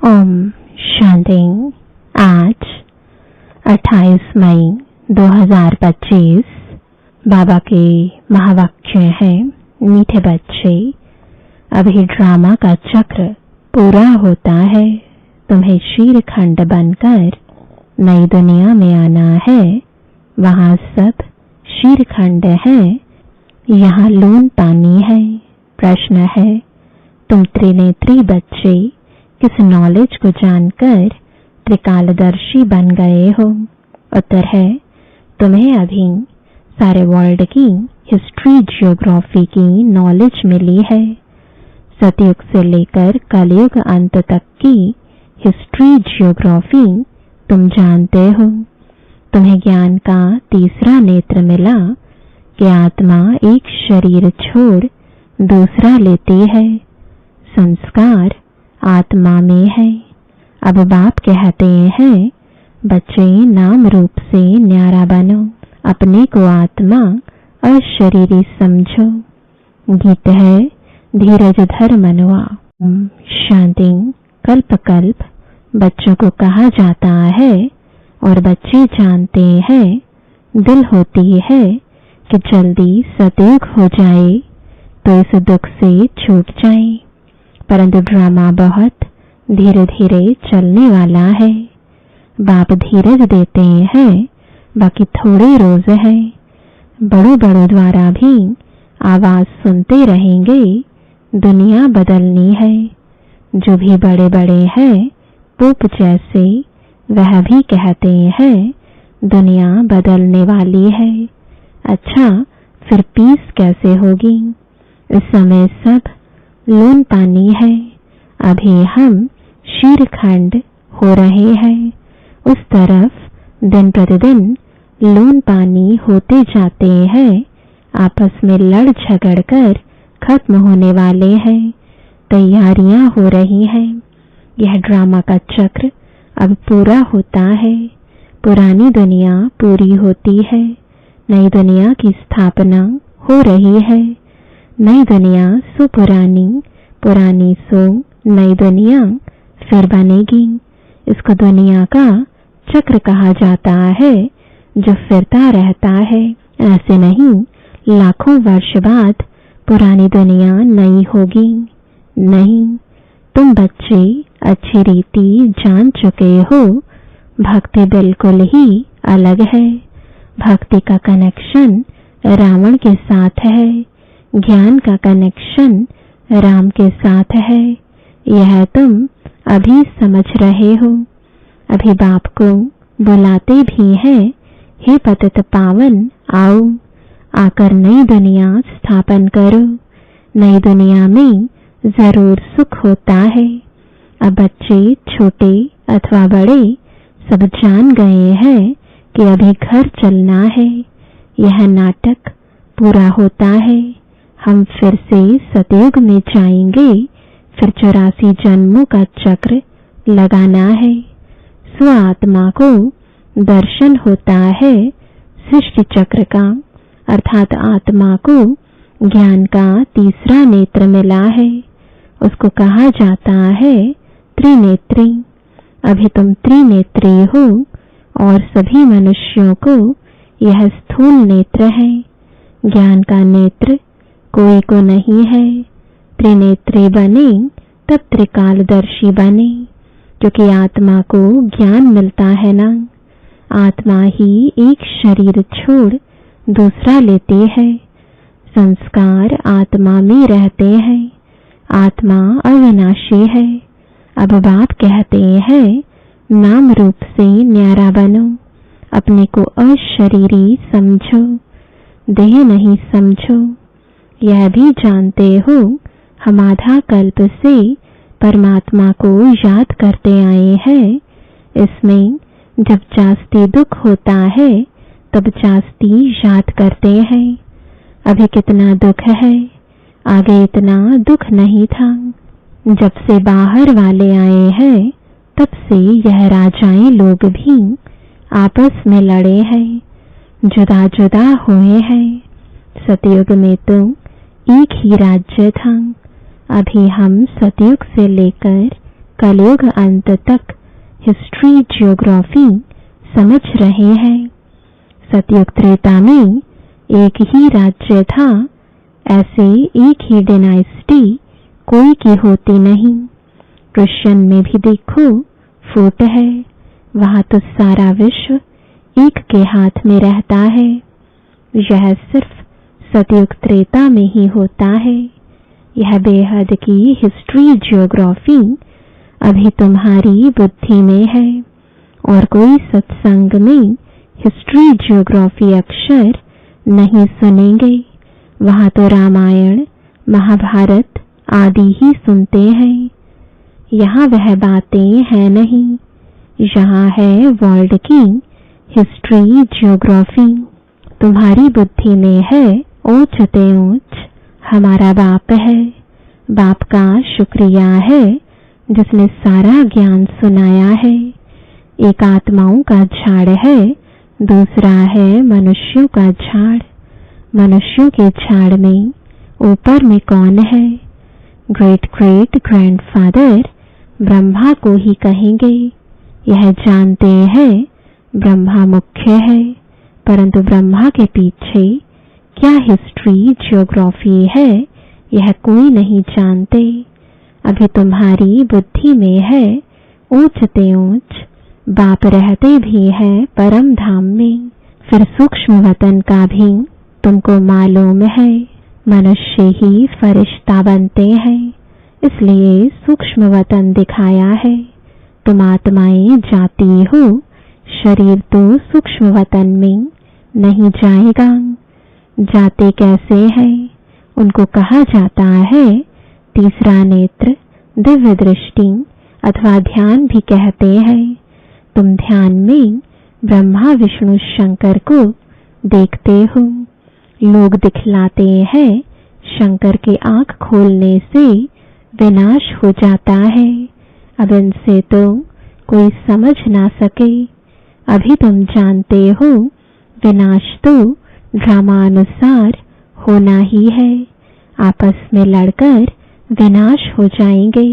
ओम शांति। आज 28 मई 2025 बाबा के महावाक्य हैं, मीठे बच्चे, अभी ड्रामा का चक्र पूरा होता है। तुम्हें शीरखंड बनकर नई दुनिया में आना है। वहाँ सब शीरखंड है, यहाँ लून पानी है। प्रश्न है, तुम त्रिनेत्री बच्चे किस नॉलेज को जानकर त्रिकालदर्शी बन गए हो? उत्तर है, तुम्हें अभी सारे वर्ल्ड की हिस्ट्री जियोग्राफी की नॉलेज मिली है। सतयुग से लेकर कलयुग अंत तक की हिस्ट्री जियोग्राफी तुम जानते हो। तुम्हें ज्ञान का तीसरा नेत्र मिला कि आत्मा एक शरीर छोड़ दूसरा लेती है। संस्कार आत्मा में है। अब बाप कहते हैं, बच्चे नाम रूप से न्यारा बनो, अपने को आत्मा अशरीरी समझो। गीत है, धीरज धर मनवा। शांति। कल्प कल्प बच्चों को कहा जाता है और बच्चे जानते हैं, दिल होती है कि जल्दी सतयुग हो जाए तो इस दुख से छूट जाए। परंतु ड्रामा बहुत धीरे धीरे चलने वाला है। बाप धीरज देते हैं, बाकी थोड़े रोज है। बड़ों बड़ों द्वारा भी आवाज सुनते रहेंगे, दुनिया बदलनी है। जो भी बड़े बड़े हैं पोप जैसे, वह भी कहते हैं दुनिया बदलने वाली है। अच्छा, फिर पीस कैसे होगी? इस समय सब लून पानी है। अभी हम शीरखंड हो रहे हैं। उस तरफ दिन प्रतिदिन लून पानी होते जाते हैं। आपस में लड़ झगड़ कर खत्म होने वाले हैं। तैयारियां हो रही हैं। यह ड्रामा का चक्र अब पूरा होता है। पुरानी दुनिया पूरी होती है, नई दुनिया की स्थापना हो रही है। नई दुनिया सो पुरानी, पुरानी सो नई दुनिया फिर बनेगी। इसको दुनिया का चक्र कहा जाता है, जो फिरता रहता है। ऐसे नहीं, लाखों वर्ष बाद पुरानी दुनिया नई होगी। नहीं, तुम बच्चे अच्छी रीति जान चुके हो, भक्ति बिल्कुल ही अलग है। भक्ति का कनेक्शन रावण के साथ है, ज्ञान का कनेक्शन राम के साथ है। यह तुम अभी समझ रहे हो। अभी बाप को बुलाते भी हैं, हे पतित पावन, आओ, आकर नई दुनिया स्थापन करो। नई दुनिया में जरूर सुख होता है। अब बच्चे छोटे अथवा बड़े सब जान गए हैं कि अभी घर चलना है। यह नाटक पूरा होता है। हम फिर से सतयुग में जाएंगे। फिर 84 जन्मों का चक्र लगाना है। स्व आत्मा को दर्शन होता है सृष्टि चक्र का, अर्थात आत्मा को ज्ञान का तीसरा नेत्र मिला है। उसको कहा जाता है त्रिनेत्री। अभी तुम त्रिनेत्री हो और सभी मनुष्यों को यह स्थूल नेत्र है। ज्ञान का नेत्र कोई को नहीं है। त्रिनेत्री बने तब त्रिकालदर्शी बने, क्योंकि आत्मा को ज्ञान मिलता है ना। आत्मा ही एक शरीर छोड़ दूसरा लेती है। संस्कार आत्मा में रहते हैं। आत्मा अविनाशी है। अब बाप कहते हैं, नाम रूप से न्यारा बनो, अपने को अशरीरी समझो, देह नहीं समझो। यह भी जानते हो, हम आधा कल्प से परमात्मा को याद करते आए हैं। इसमें जब जास्ती दुख होता है तब जास्ती याद करते हैं। अभी कितना दुख है, आगे इतना दुख नहीं था। जब से बाहर वाले आए हैं तब से यह राजाएं लोग भी आपस में लड़े हैं, जुदा जुदा हुए हैं। सतयुग में तो एक ही राज्य था। अभी हम सतयुग से लेकर कलयुग अंत तक हिस्ट्री ज्योग्राफी समझ रहे हैं। सतयुग त्रेता में एक ही राज्य था, ऐसे एक ही डायनेस्टी कोई की होती नहीं। क्रिश्चियन में भी देखो फूट है, वहां तो सारा विश्व एक के हाथ में रहता है। यह सिर्फ सतयुग त्रेता में ही होता है। यह बेहद की हिस्ट्री ज्योग्राफी अभी तुम्हारी बुद्धि में है, और कोई सत्संग में हिस्ट्री ज्योग्राफी अक्षर नहीं सुनेंगे। वहां तो रामायण महाभारत आदि ही सुनते हैं। यहाँ वह बातें हैं नहीं, यहाँ है वर्ल्ड की हिस्ट्री ज्योग्राफी। तुम्हारी बुद्धि में है ऊंच ते ऊंच हमारा बाप है। बाप का शुक्रिया है जिसने सारा ज्ञान सुनाया है। एक आत्माओं का झाड़ है, दूसरा है मनुष्यों का झाड़। मनुष्यों के झाड़ में ऊपर में कौन है? ग्रेट ग्रेट ग्रैंडफादर ब्रह्मा को ही कहेंगे। यह जानते हैं ब्रह्मा मुख्य है, परंतु ब्रह्मा के पीछे क्या हिस्ट्री ज्योग्राफी है यह कोई नहीं जानते। अभी तुम्हारी बुद्धि में है ऊंच ते ऊंच बाप रहते भी है परम धाम में। फिर सूक्ष्म वतन का भी तुमको मालूम है, मनुष्य ही फरिश्ता बनते हैं, इसलिए सूक्ष्म वतन दिखाया है। तुम आत्माएं जाती हो, शरीर तो सूक्ष्म वतन में नहीं जाएगा। जाते कैसे हैं? उनको कहा जाता है तीसरा नेत्र, दिव्य दृष्टि अथवा ध्यान भी कहते हैं। तुम ध्यान में ब्रह्मा विष्णु शंकर को देखते हो। लोग दिखलाते हैं शंकर के आंख खोलने से विनाश हो जाता है। अब इनसे तो कोई समझ ना सके। अभी तुम जानते हो विनाश तो ड्रामानुसार होना ही है। आपस में लड़कर विनाश हो जाएंगे।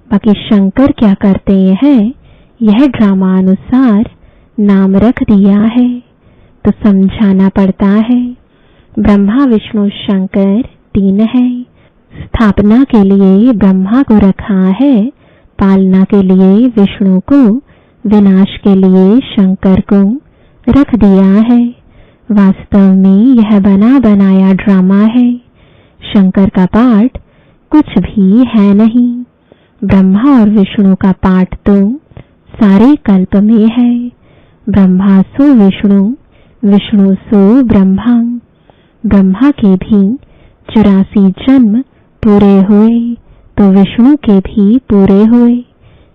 बाकी शंकर क्या करते हैं यह ड्रामानुसार नाम रख दिया है, तो समझाना पड़ता है। ब्रह्मा विष्णु शंकर तीन है। स्थापना के लिए ब्रह्मा को रखा है, पालना के लिए विष्णु को, विनाश के लिए शंकर को रख दिया है। वास्तव में यह बना बनाया ड्रामा है। शंकर का पाठ कुछ भी है नहीं। ब्रह्मा और विष्णु का पाठ तो सारे कल्प में है। ब्रह्मा सो विष्णु, विष्णु सो ब्रह्मा। ब्रह्मा के भी 84 जन्म पूरे हुए तो विष्णु के भी पूरे हुए।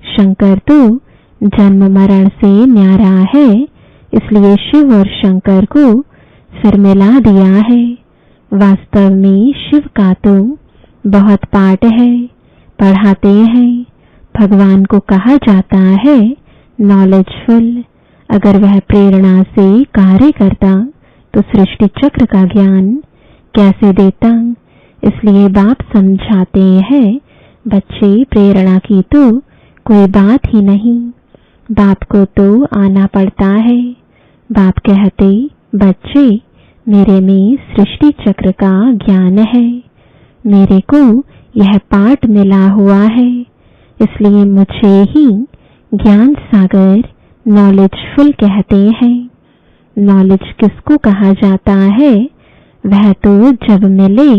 शंकर तो जन्म मरण से न्यारा है, इसलिए शिव और शंकर को सिर मिला दिया है। वास्तव में शिव का तो बहुत पाठ है, पढ़ाते हैं। भगवान को कहा जाता है नॉलेजफुल। अगर वह प्रेरणा से कार्य करता तो सृष्टि चक्र का ज्ञान कैसे देता। इसलिए बाप समझाते हैं बच्चे प्रेरणा की तो कोई बात ही नहीं, बाप को तो आना पड़ता है। बाप कहते बच्चे मेरे में सृष्टि चक्र का ज्ञान है, मेरे को यह पाठ मिला हुआ है, इसलिए मुझे ही ज्ञान सागर नॉलेजफुल कहते हैं। नॉलेज किसको कहा जाता है? वह तो जब मिले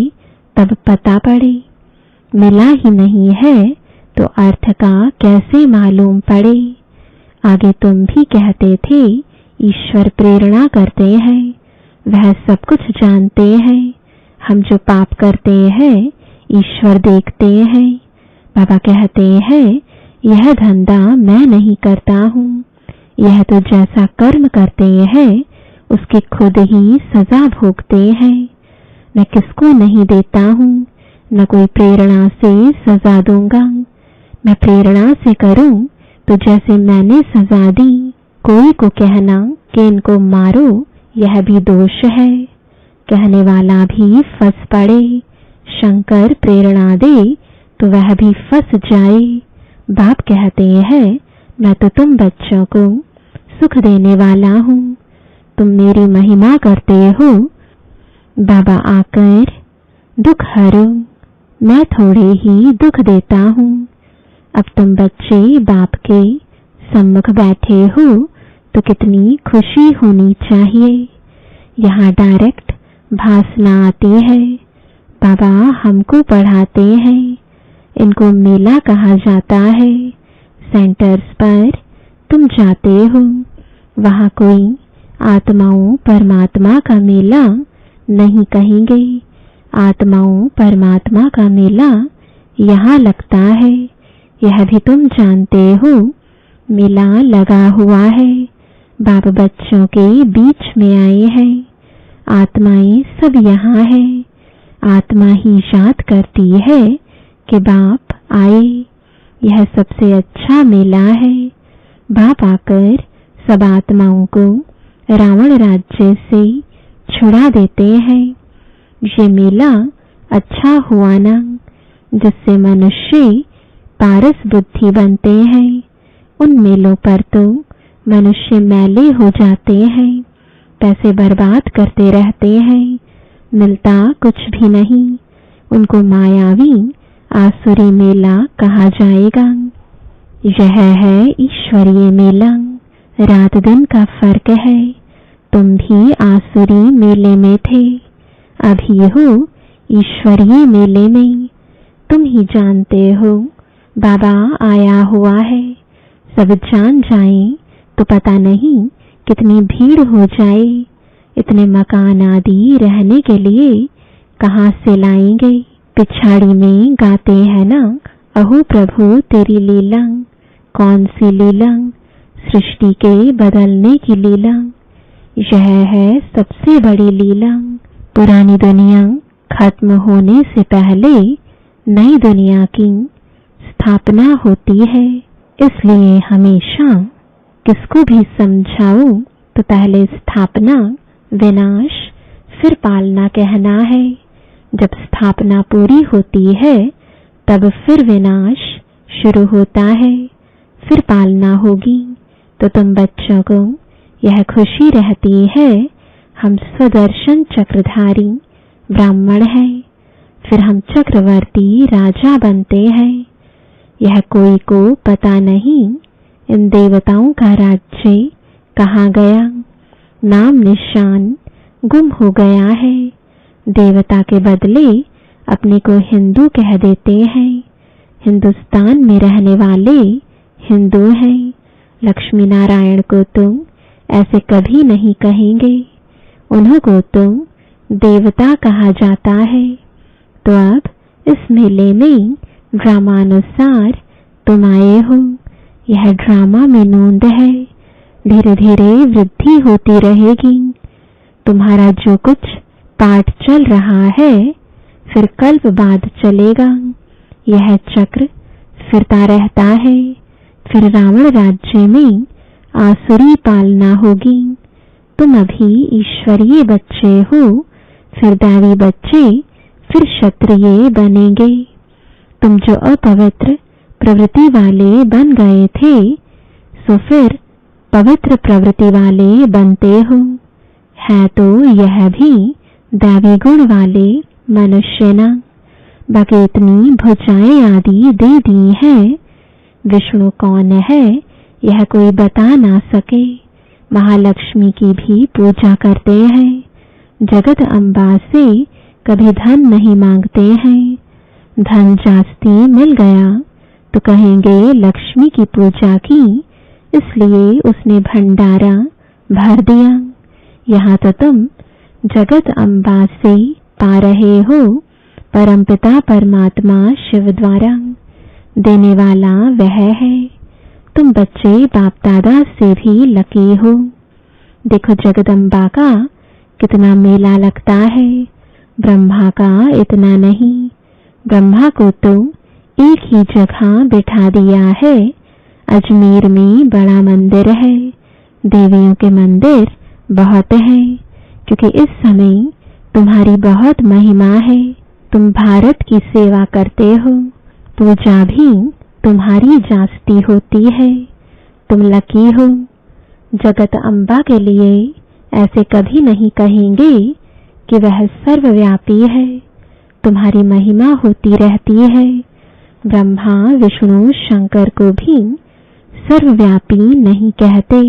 तब पता पड़े। मिला ही नहीं है तो अर्थ का कैसे मालूम पड़े। आगे तुम भी कहते थे ईश्वर प्रेरणा करते हैं, वह सब कुछ जानते हैं। हम जो पाप करते हैं ईश्वर देखते हैं। बाबा कहते हैं यह धंधा मैं नहीं करता हूँ, यह तो जैसा कर्म करते हैं उसकी खुद ही सजा भोगते हैं। मैं किसको नहीं देता हूँ, न कोई प्रेरणा से सजा दूंगा। मैं प्रेरणा से करूं तो जैसे मैंने सजा दी, कोई को कहना कि इनको मारो यह भी दोष है। कहने वाला भी फंस पड़े। शंकर प्रेरणा दे तो वह भी फंस जाए। बाप कहते हैं, मैं तो तुम बच्चों को सुख देने वाला हूँ, तुम मेरी महिमा करते हो। बाबा आकर दुख हरो, मैं थोड़े ही दुख देता हूँ। अब तुम बच्चे बाप के सम्मुख बैठे हो तो कितनी खुशी होनी चाहिए। यहाँ डायरेक्ट भाषणा आती है, बाबा हमको पढ़ाते हैं। इनको मेला कहा जाता है। सेंटर्स पर तुम जाते हो, वहाँ कोई आत्माओं परमात्मा का मेला नहीं कहेंगे। आत्माओं परमात्मा का मेला यहाँ लगता है, यह भी तुम जानते हो। मेला लगा हुआ है, बाप बच्चों के बीच में आए हैं। आत्माएं सब यहाँ है। आत्मा ही याद करती है कि बाप आए। यह सबसे अच्छा मेला है। बाप आकर सब आत्माओं को रावण राज्य से छुड़ा देते हैं। ये मेला अच्छा हुआ ना, जिससे मनुष्य पारस बुद्धि बनते हैं। उन मेलों पर तो मनुष्य मैले हो जाते हैं, पैसे बर्बाद करते रहते हैं, मिलता कुछ भी नहीं। उनको मायावी आसुरी मेला कहा जाएगा। यह है ईश्वरीय मेला। रात दिन का फर्क है। तुम भी आसुरी मेले में थे, अभी हो ईश्वरीय मेले में। तुम ही जानते हो बाबा आया हुआ है। सब जान जाएं तो पता नहीं कितनी भीड़ हो जाए। इतने मकान आदि रहने के लिए कहाँ से लाएंगे। पिछाड़ी में गाते हैं ना, अहो प्रभु तेरी लीला। कौन सी लीला? सृष्टि के बदलने की लीला। यह है सबसे बड़ी लीला। पुरानी दुनिया खत्म होने से पहले नई दुनिया की स्थापना होती है। इसलिए हमेशा किसको भी समझाओ तो पहले स्थापना, विनाश, फिर पालना कहना है। जब स्थापना पूरी होती है तब फिर विनाश शुरू होता है, फिर पालना होगी। तो तुम बच्चों को यह खुशी रहती है, हम स्वदर्शन चक्रधारी ब्राह्मण हैं, फिर हम चक्रवर्ती राजा बनते हैं। यह कोई को पता नहीं इन देवताओं का राज्य कहाँ गया। नाम निशान गुम हो गया है। देवता के बदले अपने को हिंदू कह देते हैं। हिंदुस्तान में रहने वाले हिंदू हैं। लक्ष्मी नारायण को तुम ऐसे कभी नहीं कहेंगे। उन्हों को तुम देवता कहा जाता है। तो अब इस मेले में ड्रामानुसार तुम आए हो। यह ड्रामा में नोंद है। धीरे धीरे वृद्धि होती रहेगी। तुम्हारा जो कुछ पाठ चल रहा है फिर कल्प बाद चलेगा। यह चक्र फिरता रहता है। फिर रावण राज्य में आसुरी पालना होगी। तुम अभी ईश्वरीय बच्चे हो, फिर दैवी बच्चे, फिर क्षत्रिय बनेंगे। तुम जो अपवित्र प्रवृत्ति वाले बन गए थे सो फिर पवित्र प्रवृत्ति वाले बनते हो। है तो यह भी दैवी गुण वाले मनुष्य ना। बाकी इतनी भुजाएं आदि दे दी है। विष्णु कौन है यह कोई बता ना सके। महालक्ष्मी की भी पूजा करते हैं। जगत अम्बा से कभी धन नहीं मांगते हैं। धन जास्ती मिल गया तो कहेंगे लक्ष्मी की पूजा की, इसलिए उसने भंडारा भर दिया। यहाँ तो तुम जगत अम्बा से पा रहे हो, परमपिता परमात्मा शिव द्वारा। देने वाला वह है। तुम बच्चे बाप दादा से भी लकी हो। देखो जगदम्बा का कितना मेला लगता है, ब्रह्मा का इतना नहीं। ब्रह्मा को तो एक ही जगह बिठा दिया है। अजमेर में बड़ा मंदिर है। देवियों के मंदिर बहुत हैं, क्योंकि इस समय तुम्हारी बहुत महिमा है। तुम भारत की सेवा करते हो। पूजा भी तुम्हारी जांचती होती है। तुम लकी हो। जगत अम्बा के लिए ऐसे कभी नहीं कहेंगे कि वह सर्वव्यापी है। तुम्हारी महिमा होती रहती है। ब्रह्मा विष्णु शंकर को भी सर्वव्यापी नहीं कहते,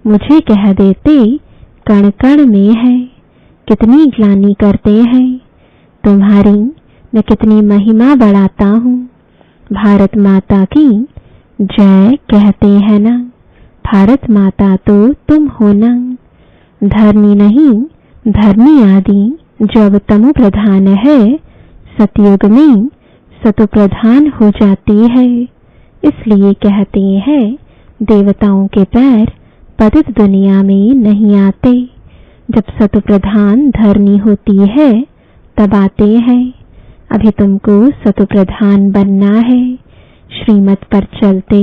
मुझे कह देते कण कण में है। कितनी ग्लानि करते हैं तुम्हारी, मैं कितनी महिमा बढ़ाता हूँ। भारत माता की जय कहते हैं ना, भारत माता तो तुम हो ना। धरनी नहीं धरनी आदि जब तमो प्रधान है, सतयुग में सतो प्रधान हो जाती है। इसलिए कहते हैं देवताओं के पैर पतित दुनिया में नहीं आते। जब सतो प्रधान धरनी होती है तब आते हैं। अभी तुमको सतो प्रधान बनना है। श्रीमत पर चलते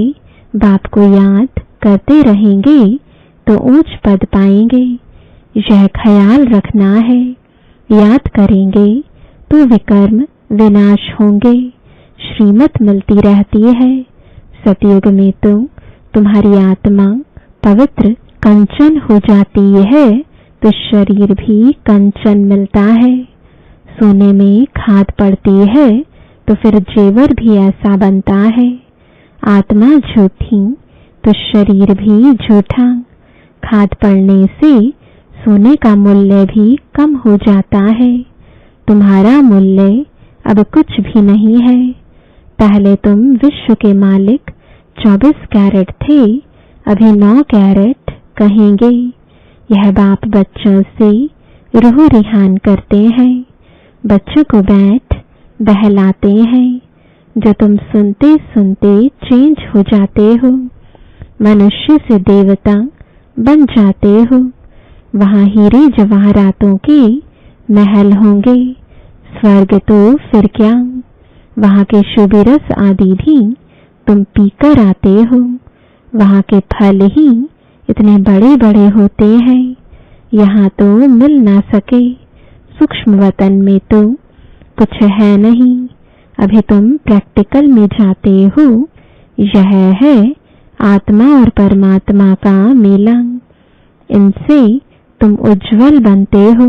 बाप को याद करते रहेंगे तो ऊंच पद पाएंगे। यह ख्याल रखना है, याद करेंगे तो विकर्म विनाश होंगे। श्रीमत मिलती रहती है। सतयुग में तो तुम्हारी आत्मा पवित्र कंचन हो जाती है तो शरीर भी कंचन मिलता है। सोने में खाद पड़ती है तो फिर जेवर भी ऐसा बनता है। आत्मा झूठी तो शरीर भी झूठा। खाद पड़ने से सोने का मूल्य भी कम हो जाता है। तुम्हारा मूल्य अब कुछ भी नहीं है। पहले तुम विश्व के मालिक 24 कैरेट थे, अभी 9 कैरेट कहेंगे। यह बाप बच्चों से रूह रिहान करते हैं। बच्चों को बैठ बहलाते हैं, जो तुम सुनते सुनते चेंज हो जाते हो। मनुष्य से देवता बन जाते हो। वहां हीरे जवाहरातों के महल होंगे। स्वर्ग तो फिर क्या, वहां के शुभ रस आदि भी तुम पीकर आते हो। वहां के फल ही इतने बड़े बड़े होते हैं, यहाँ तो मिल ना सके। सूक्ष्म वतन में तो कुछ है नहीं। अभी तुम प्रैक्टिकल में जाते हो। यह है आत्मा और परमात्मा का मेला। इनसे तुम उज्जवल बनते हो।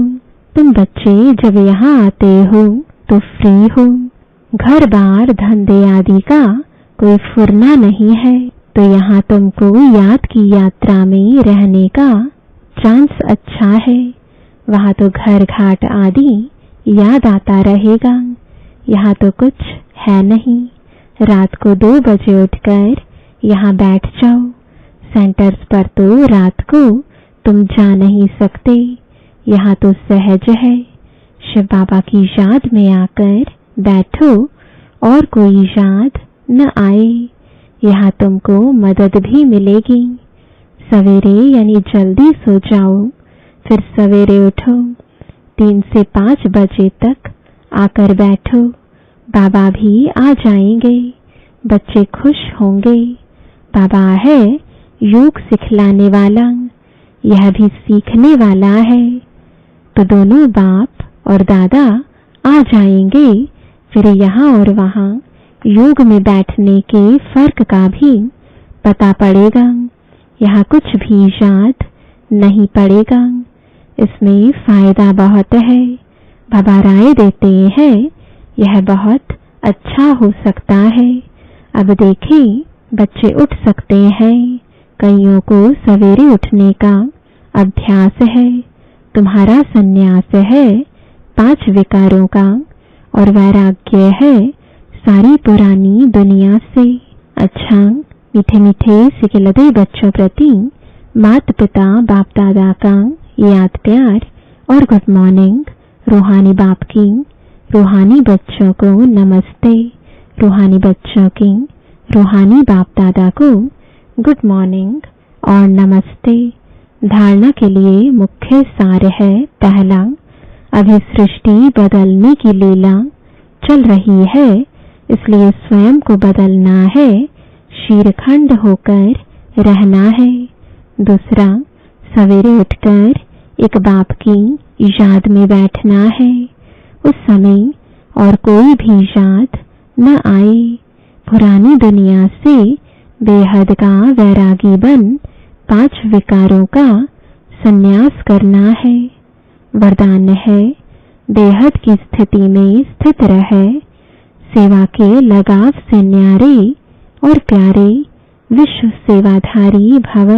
तुम बच्चे जब यहाँ आते हो तो फ्री हो। घर बार धंधे आदि का कोई फुरना नहीं है, तो यहाँ तुमको याद की यात्रा में रहने का चांस अच्छा है। वहाँ तो घर घाट आदि याद आता रहेगा। यहाँ तो कुछ है नहीं। रात को 2 बजे उठकर यहाँ बैठ जाओ। सेंटर्स पर तो रात को तुम जा नहीं सकते। यहाँ तो सहज है। शिव बाबा की याद में आकर बैठो और कोई याद न आए। यहाँ तुमको मदद भी मिलेगी। सवेरे यानी जल्दी सो जाओ, फिर सवेरे उठो। 3 से 5 बजे तक आकर बैठो। बाबा भी आ जाएंगे। बच्चे खुश होंगे। बाबा है योग सिखलाने वाला, यह भी सीखने वाला है। तो दोनों बाप और दादा आ जाएंगे। फिर यहाँ और वहाँ योग में बैठने के फर्क का भी पता पड़ेगा। यहाँ कुछ भी याद नहीं पड़ेगा। इसमें फायदा बहुत है। बाबा राय देते हैं यह बहुत अच्छा हो सकता है। अब देखें, बच्चे उठ सकते हैं। कईयों को सवेरे उठने का अभ्यास है। तुम्हारा संन्यास है 5 विकारों का और वैराग्य है सारी पुरानी दुनिया से। अच्छा, मीठे मीठे सिकिलदे बच्चों प्रति माता पिता बाप दादा का याद प्यार और गुड मॉर्निंग। रूहानी बाप की रूहानी बच्चों को नमस्ते। रूहानी बच्चों की रूहानी बाप दादा को गुड मॉर्निंग और नमस्ते। धारणा के लिए मुख्य सार है। पहला, अभी सृष्टि बदलने की लीला चल रही है, इसलिए स्वयं को बदलना है, शीरखंड होकर रहना है। दूसरा, सवेरे उठकर एक बाप की याद में बैठना है। उस समय और कोई भी याद न आए, पुरानी दुनिया से बेहद का वैरागी बन 5 विकारों का संन्यास करना है। वरदान है, बेहद की स्थिति में स्थित रहे, सेवा के लगाव से न्यारे और प्यारे विश्व सेवाधारी भव।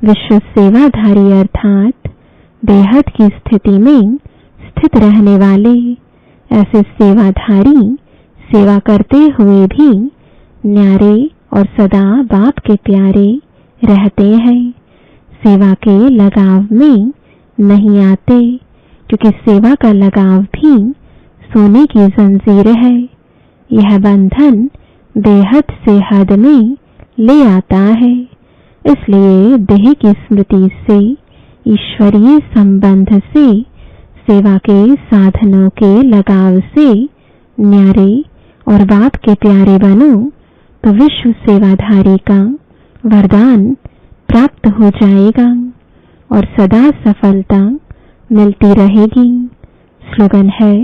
विश्व सेवाधारी अर्थात बेहद की स्थिति में स्थित रहने वाले। ऐसे सेवाधारी सेवा करते हुए भी न्यारे और सदा बाप के प्यारे रहते हैं। सेवा के लगाव में नहीं आते, क्योंकि सेवा का लगाव भी सोने की जंजीर है। यह बंधन बेहद से हद में ले आता है। इसलिए देह की स्मृति से, ईश्वरीय संबंध से, सेवा के साधनों के लगाव से न्यारे और बाप के प्यारे बनो तो विश्व सेवाधारी का वरदान प्राप्त हो जाएगा और सदा सफलता मिलती रहेगी। स्लोगन है,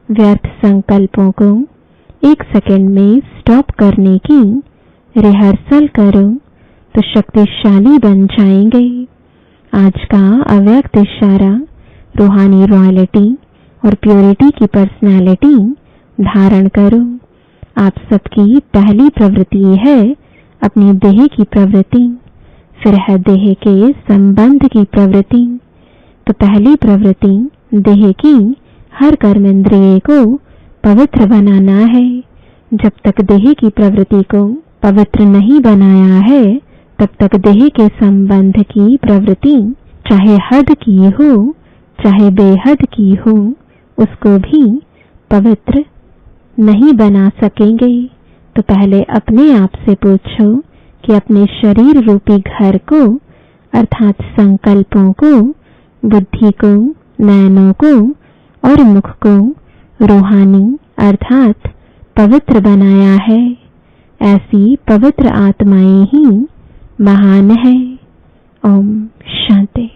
व्यर्थ संकल्पों को 1 सेकंड में स्टॉप करने की रिहर्सल करो तो शक्तिशाली बन जाएंगे। आज का अव्यक्त इशारा रूहानी रॉयल्टी और प्योरिटी की पर्सनालिटी धारण करो। आप सबकी पहली प्रवृत्ति है अपनी देह की प्रवृत्ति, फिर है देह के संबंध की प्रवृत्ति। तो पहली प्रवृत्ति देह की हर कर्म इंद्रिय को पवित्र बनाना है। जब तक देह की प्रवृत्ति को पवित्र नहीं बनाया है, तब तक देह के संबंध की प्रवृत्ति चाहे हद की हो चाहे बेहद की हो, उसको भी पवित्र नहीं बना सकेंगे। तो पहले अपने आप से पूछो कि अपने शरीर रूपी घर को अर्थात संकल्पों को, बुद्धि को, नयनों को और मुख को रूहानी अर्थात पवित्र बनाया है। ऐसी पवित्र आत्माएं ही महान है। ओम शांति।